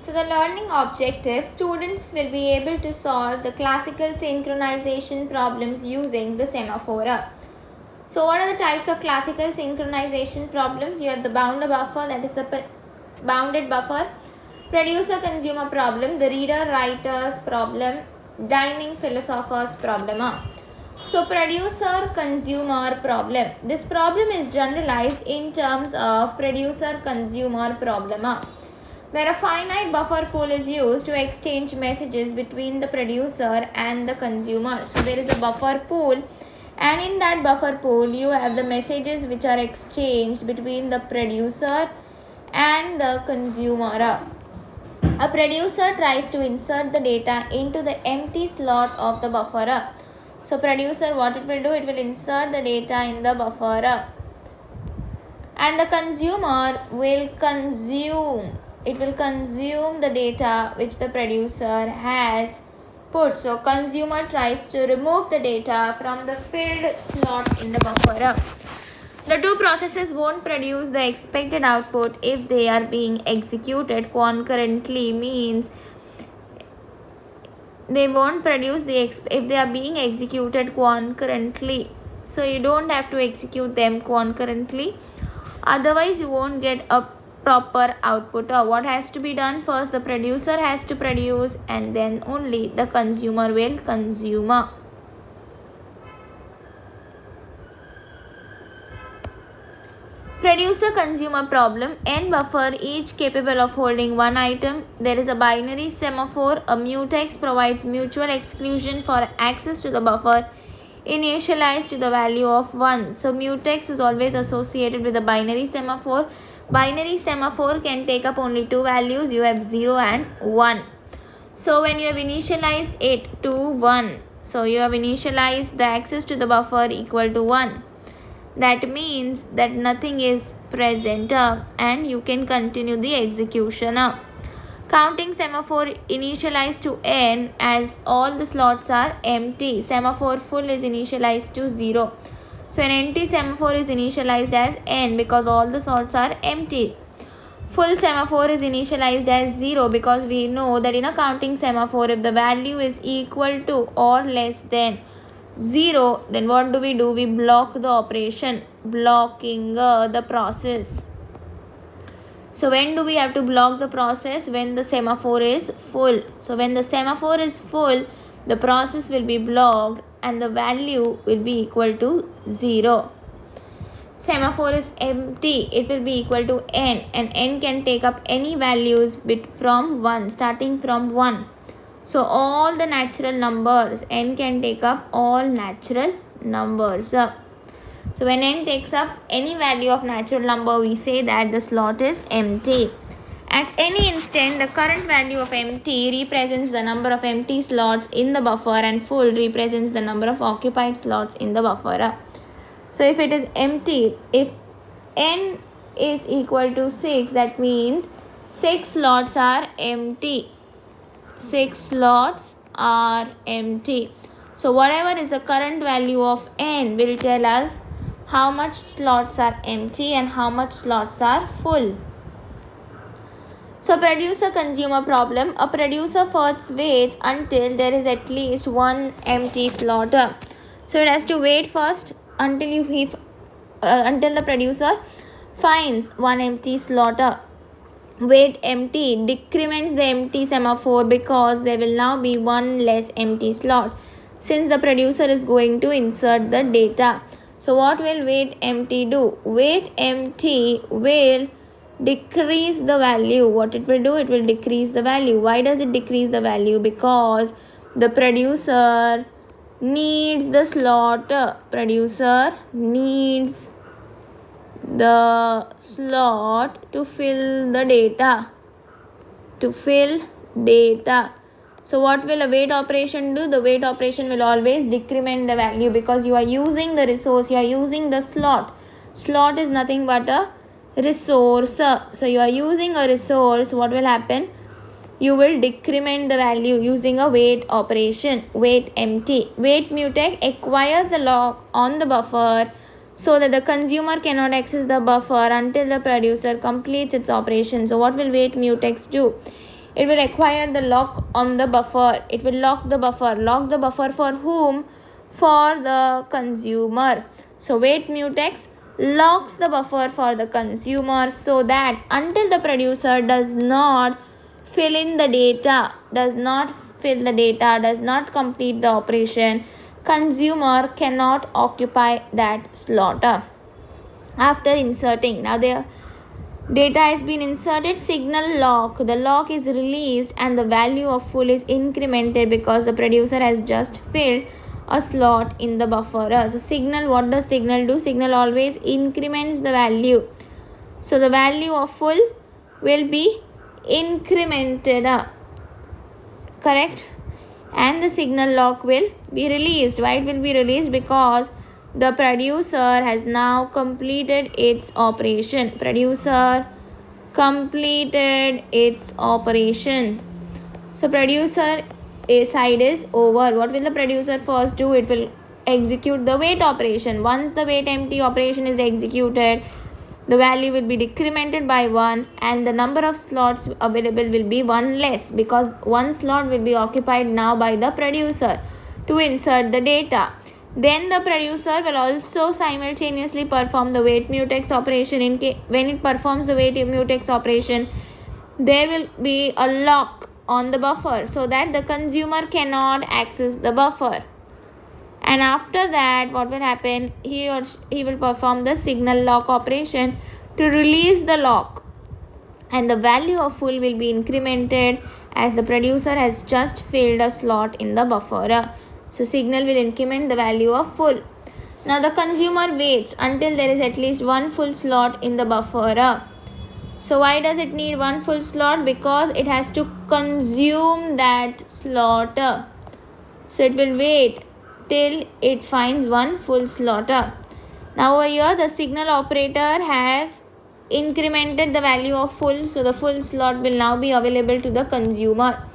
So the learning objective, students will be able to solve the classical synchronization problems using the semaphore. So what are the types of classical synchronization problems? You have the bounded buffer, that is the bounded buffer, producer-consumer problem, the reader-writer's problem, dining philosopher's problem. So producer-consumer problem. This problem is generalized in terms of producer-consumer problem, where a finite buffer pool is used to exchange messages between the producer and the consumer. So there is a buffer pool, and in that buffer pool you have the messages which are exchanged between the producer and the consumer. A producer tries to insert the data into the empty slot of the buffer. So producer, what it will do, it will insert the data in the buffer, and the consumer will consume the data which the producer has put. So consumer tries to remove the data from the filled slot in the buffer. The two processes won't produce the expected output if they are being executed concurrently, means they won't produce if they are being executed concurrently. So you don't have to execute them concurrently, otherwise you won't get a proper output. What has to be done? First the producer has to produce, and then only the consumer will consume. Producer-consumer problem. N buffer, each capable of holding one item. There is a binary semaphore. A mutex provides mutual exclusion for access to the buffer initialized to the value of 1. So mutex is always associated with a binary semaphore. Binary semaphore can take up only two values. You have 0 and 1. So when you have initialized it to 1, so you have initialized the access to the buffer equal to 1. That means that nothing is present, and you can continue the execution. Counting semaphore initialized to n as all the slots are empty. Semaphore full is initialized to 0. So an empty semaphore is initialized as n because all the slots are empty. Full semaphore is initialized as 0 because we know that in a counting semaphore, if the value is equal to or less than 0, then what do? We block the operation, blocking the process. So when do we have to block the process? When the semaphore is full. So when the semaphore is full, the process will be blocked and the value will be equal to 0. Semaphore is empty, it will be equal to n, and n can take up any values from 1, starting from 1. So all the natural numbers, n can take up all natural numbers. So when n takes up any value of natural number, we say that the slot is empty. At any instant, the current value of empty represents the number of empty slots in the buffer, and full represents the number of occupied slots in the buffer. So if it is empty, if n is equal to 6, that means 6 slots are empty. 6 slots are empty. So whatever is the current value of n will tell us how much slots are empty and how much slots are full. So producer-consumer problem. A producer first waits until there is at least one empty slot. So it has to wait first until until the producer finds one empty slot. Wait empty decrements the empty semaphore because there will now be one less empty slot since the producer is going to insert the data. So what will wait empty do? Wait empty will decrease the value. What it will do? It will decrease the value. Why does it decrease the value? Because the producer needs the slot. Producer needs the slot to fill the data. So what will a wait operation do? The wait operation will always decrement the value because you are using the resource, you are using the slot. Slot is nothing but a resource. So you are using a resource. What will happen? You will decrement the value using a wait operation. Wait empty. Wait mutex acquires the lock on the buffer so that the consumer cannot access the buffer until the producer completes its operation. So what will wait mutex do? it will acquire the lock on the buffer. It will lock the buffer. Lock the buffer for whom? For the consumer. So wait mutex locks the buffer for the consumer so that until the producer does not fill in the data, does not complete the operation, consumer cannot occupy that slot. After inserting, now the data has been inserted, signal lock, the lock is released and the value of full is incremented because the producer has just filled a slot in the buffer. So signal, what does signal do? Signal always increments the value. So the value of full will be incremented, correct? And the signal lock will be released. Why it will be released? Because the producer has now completed its operation. Producer completed its operation. So producer side is over. What will the producer first do? It will execute the wait operation. Once the wait empty operation is executed, the value will be decremented by 1 and the number of slots available will be 1 less because 1 slot will be occupied now by the producer to insert the data. Then the producer will also simultaneously perform the wait mutex operation. When it performs the wait mutex operation, there will be a lock on the buffer so that the consumer cannot access the buffer. And after that, what will happen? He will perform the signal lock operation to release the lock, and the value of full will be incremented as the producer has just filled a slot in the buffer. So signal will increment the value of full. Now the consumer waits until there is at least 1 full slot in the buffer. So why does it need 1 full slot? Because it has to consume that slot. So it will wait till it finds 1 full slot. Now over here the signal operator has incremented the value of full, so the full slot will now be available to the consumer.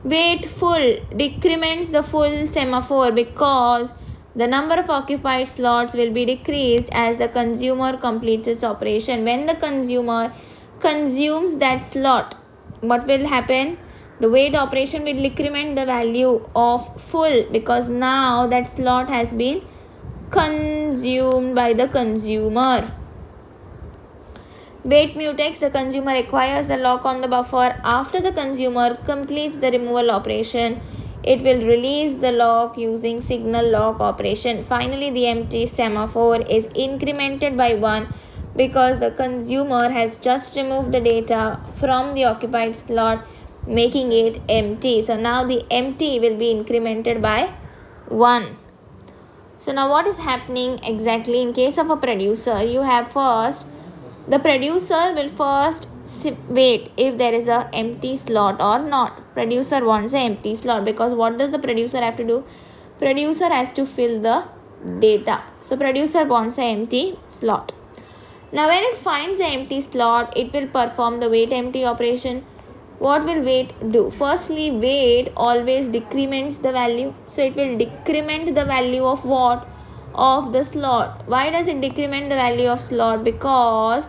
Wait full decrements the full semaphore because the number of occupied slots will be decreased as the consumer completes its operation. When the consumer consumes that slot, what will happen? The wait operation will decrement the value of full because now that slot has been consumed by the consumer. Wait mutex, the consumer acquires the lock on the buffer. After the consumer completes the removal operation, it will release the lock using signal lock operation. Finally, the empty semaphore is incremented by 1 because the consumer has just removed the data from the occupied slot, making it empty. So now the empty will be incremented by 1. So now what is happening exactly in case of a producer? You have first, the producer will first wait if there is a empty slot or not. Producer wants an empty slot because what does the producer have to do? Producer has to fill the data. So producer wants an empty slot. Now when it finds an empty slot, it will perform the wait empty operation. What will wait do? Firstly, wait always decrements the value. So it will decrement the value of what? Of the slot. Why does it decrement the value of slot? Because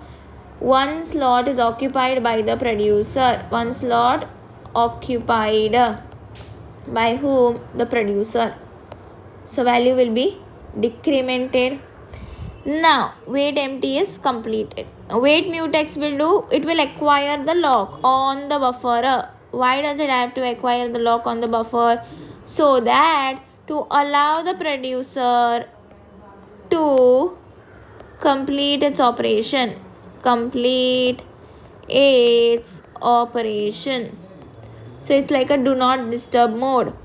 1 slot is occupied by the producer. 1 slot occupied by whom? The producer. So value will be decremented. Now wait empty is completed. Wait mutex will do, it will acquire the lock on the buffer. Why does it have to acquire the lock on the buffer? So that to allow the producer to complete its operation. Complete its operation. So it's like a do not disturb mode.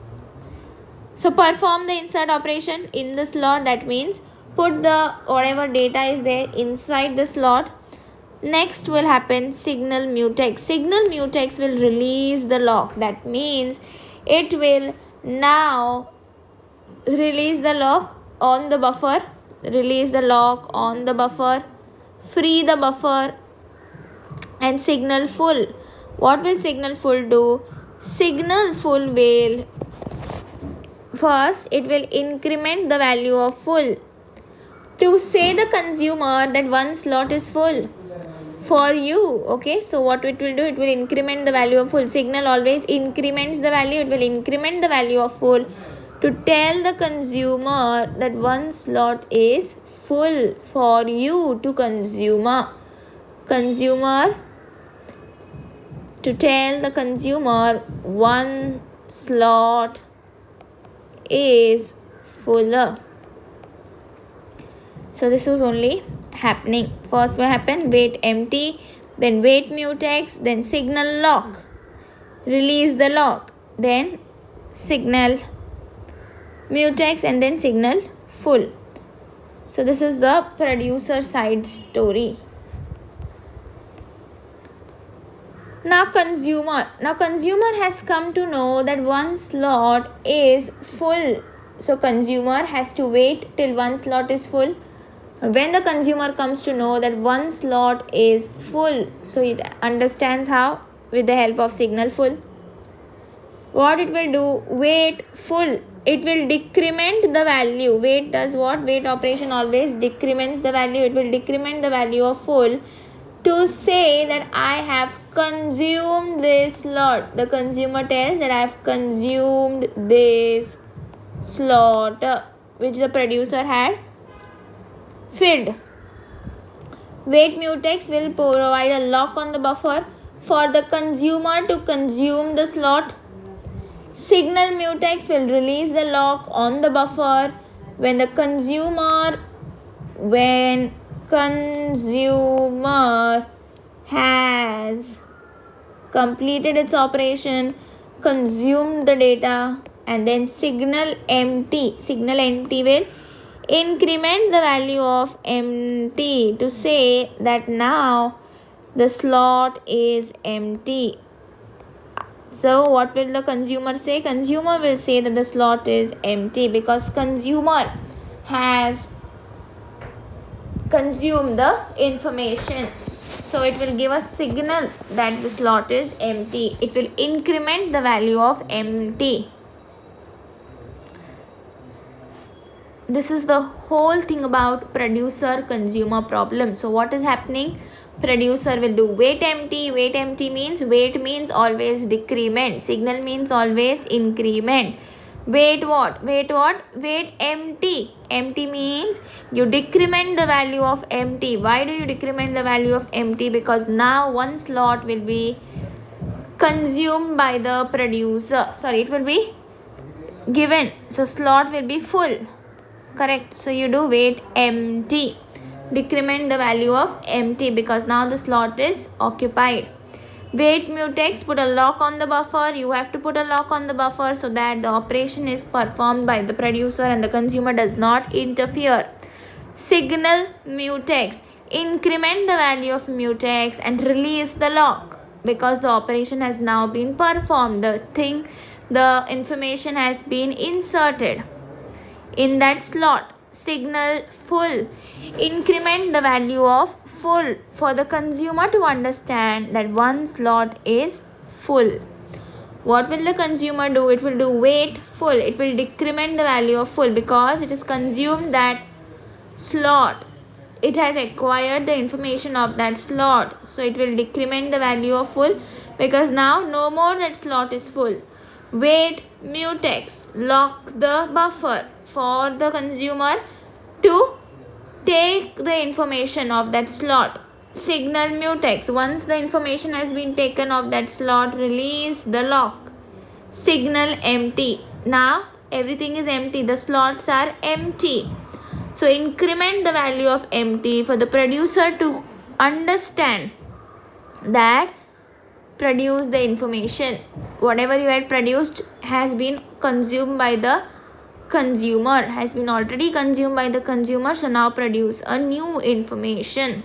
So perform the insert operation in the slot. That means put the whatever data is there inside the slot. Next will happen signal mutex. Signal mutex will release the lock. That means it will now release the lock on the buffer. Release the lock on the buffer. Free the buffer and signal full. What will signal full do? Signal full will first it will increment the value of full to say the consumer that 1 slot is full. for you. Okay, so what it will do, it will increment the value of full. Signal always increments the value. It will increment the value of full to tell the consumer that one slot is full for you to consumer to tell the consumer one slot is fuller. So this was only happening. First what happened, wait empty, then wait mutex, then signal lock, release the lock, then signal mutex, and then signal full. So this is the producer side story. Now consumer has come to know that one slot is full. So consumer has to wait till one slot is full. When the consumer comes to know that one slot is full, so it understands how, with the help of signal full. What it will do, wait full, it will decrement the value. Wait does what? Wait operation always decrements the value. It will decrement the value of full to say that I have consumed this slot. The consumer tells that I have consumed this slot which the producer had filled. Wait mutex will provide a lock on the buffer for the consumer to consume the slot. Signal mutex will release the lock on the buffer when the consumer has completed its operation, consumed the data, and then signal empty will increment the value of empty to say that now the slot is empty. So what will the consumer say? Consumer will say that the slot is empty because consumer has consumed the information. So it will give a signal that the slot is empty. It will increment the value of empty. This is the whole thing about producer consumer problem. So what is happening? Producer will do wait empty. Wait empty means wait means always decrement. Signal means always increment. Wait what? Wait empty. Empty means you decrement the value of empty. Why do you decrement the value of empty? Because now one slot will be consumed by the producer. Sorry, it will be given. So slot will be full. Correct. So you do wait empty. Decrement the value of empty because now the slot is occupied. Wait mutex, put a lock on the buffer. You have to put a lock on the buffer so that the operation is performed by the producer and the consumer does not interfere. Signal mutex, increment the value of mutex and release the lock because the operation has now been performed. The information has been inserted in that slot. Signal full, increment the value of full for the consumer to understand that one slot is full. What will the consumer do? It will do wait full. It will decrement the value of full because it is consumed that slot. It has acquired the information of that slot. So it will decrement the value of full because now no more that slot is full. Wait mutex, lock the buffer for the consumer to take the information of that slot. Signal mutex, once the information has been taken of that slot, release the lock. Signal empty, now everything is empty, the slots are empty. So increment the value of empty for the producer to understand that produce the information. Whatever you had produced has been consumed by the consumer, has been already consumed by the consumer. So now produce a new information.